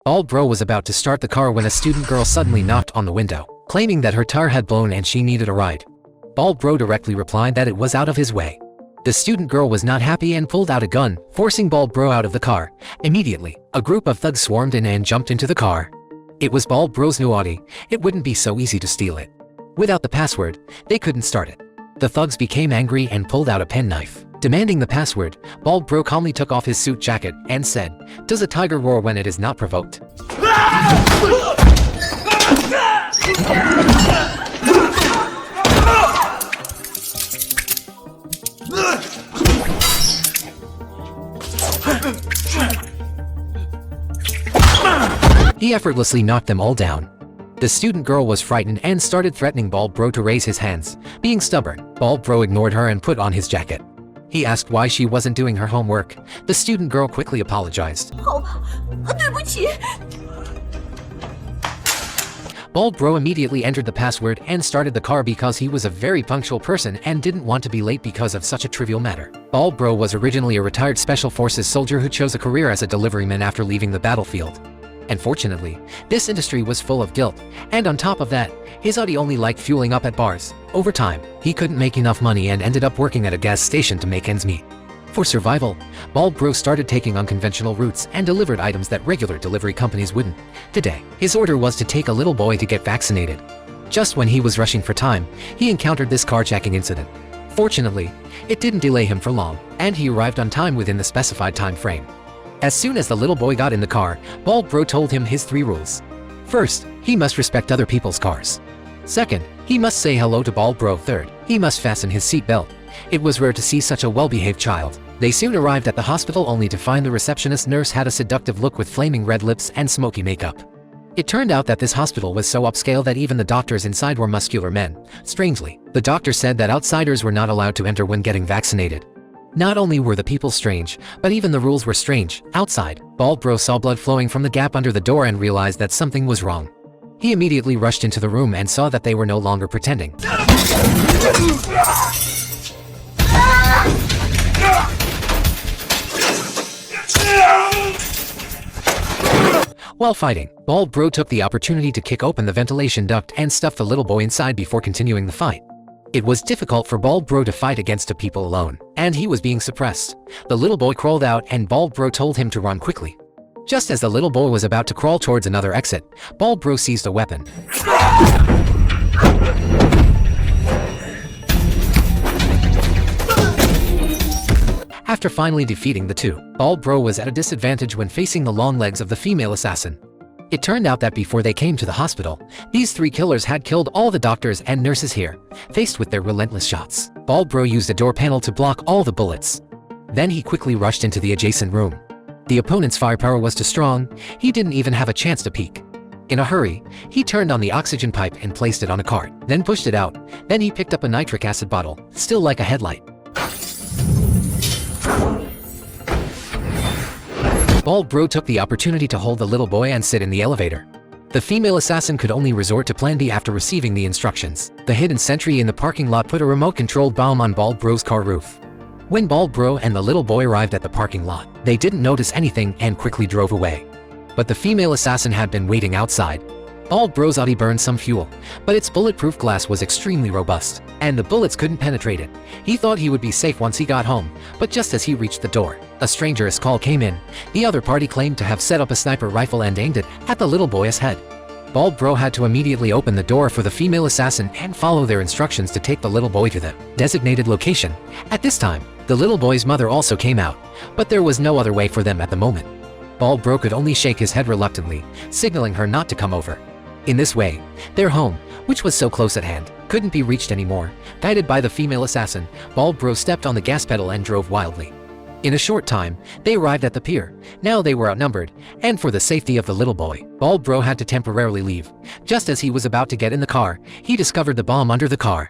Bald Bro was about to start the car when a student girl suddenly knocked on the window, claiming that her tire had blown and she needed a ride. Bald Bro directly replied that it was out of his way. The student girl was not happy and pulled out a gun, forcing Bald Bro out of the car. Immediately, a group of thugs swarmed in and jumped into the car. It was Bald Bro's new Audi. It wouldn't be so easy to steal it. Without the password, they couldn't start it. The thugs became angry and pulled out a penknife. Demanding the password, Bald Bro calmly took off his suit jacket and said, "Does a tiger roar when it is not provoked?" He effortlessly knocked them all down. The student girl was frightened and started threatening Bald Bro to raise his hands. Being stubborn, Bald Bro ignored her and put on his jacket. He asked why she wasn't doing her homework. The student girl quickly apologized. 好吧，对不起。 Bald Bro immediately entered the password and started the car because he was a very punctual person and didn't want to be late because of such a trivial matter. Bald Bro was originally a retired Special Forces soldier who chose a career as a deliveryman after leaving the battlefield. Unfortunately, this industry was full of guilt, and on top of that, his Audi only liked fueling up at bars. Over time, he couldn't make enough money and ended up working at a gas station to make ends meet. For survival, Bald Bro started taking unconventional routes and delivered items that regular delivery companies wouldn't. Today, his order was to take a little boy to get vaccinated. Just when he was rushing for time, he encountered this carjacking incident. Fortunately, it didn't delay him for long, and he arrived on time within the specified time frame. As soon as the little boy got in the car, Bald Bro told him his 3 rules. First, he must respect other people's cars. Second, he must say hello to Bald Bro. Third, he must fasten his seatbelt. It was rare to see such a well-behaved child. They soon arrived at the hospital only to find the receptionist nurse had a seductive look with flaming red lips and smoky makeup. It turned out that this hospital was so upscale that even the doctors inside were muscular men. Strangely, the doctor said that outsiders were not allowed to enter when getting vaccinated. Not only were the people strange, but even the rules were strange. Outside, Bald Bro saw blood flowing from the gap under the door and realized that something was wrong. He immediately rushed into the room and saw that they were no longer pretending. While fighting, Bald Bro took the opportunity to kick open the ventilation duct and stuff the little boy inside before continuing the fight. It was difficult for Bald Bro to fight against 2 people alone, and he was being suppressed. The little boy crawled out and Bald Bro told him to run quickly. Just as the little boy was about to crawl towards another exit, Bald Bro seized a weapon. After finally defeating the 2, Bald Bro was at a disadvantage when facing the long legs of the female assassin. It turned out that before they came to the hospital, these 3 killers had killed all the doctors and nurses here. Faced with their relentless shots, Bald Bro used a door panel to block all the bullets. Then he quickly rushed into the adjacent room. The opponent's firepower was too strong, he didn't even have a chance to peek. In a hurry, he turned on the oxygen pipe and placed it on a cart, then pushed it out. Then he picked up a nitric acid bottle, still like a headlight. Bald Bro took the opportunity to hold the little boy and sit in the elevator. The female assassin could only resort to Plan B after receiving the instructions. The hidden sentry in the parking lot put a remote-controlled bomb on Bald Bro's car roof. When Bald Bro and the little boy arrived at the parking lot, they didn't notice anything and quickly drove away. But the female assassin had been waiting outside. Bald Bro's Audi burned some fuel, but its bulletproof glass was extremely robust, and the bullets couldn't penetrate it. He thought he would be safe once he got home, but just as he reached the door, a stranger's call came in. The other party claimed to have set up a sniper rifle and aimed it at the little boy's head. Bald Bro had to immediately open the door for the female assassin and follow their instructions to take the little boy to the designated location. At this time, the little boy's mother also came out, but there was no other way for them at the moment. Bald Bro could only shake his head reluctantly, signaling her not to come over. In this way, their home, which was so close at hand, couldn't be reached anymore. Guided by the female assassin, Bald Bro stepped on the gas pedal and drove wildly. In a short time, they arrived at the pier. Now they were outnumbered, and for the safety of the little boy, Bald Bro had to temporarily leave. Just as he was about to get in the car, he discovered the bomb under the car.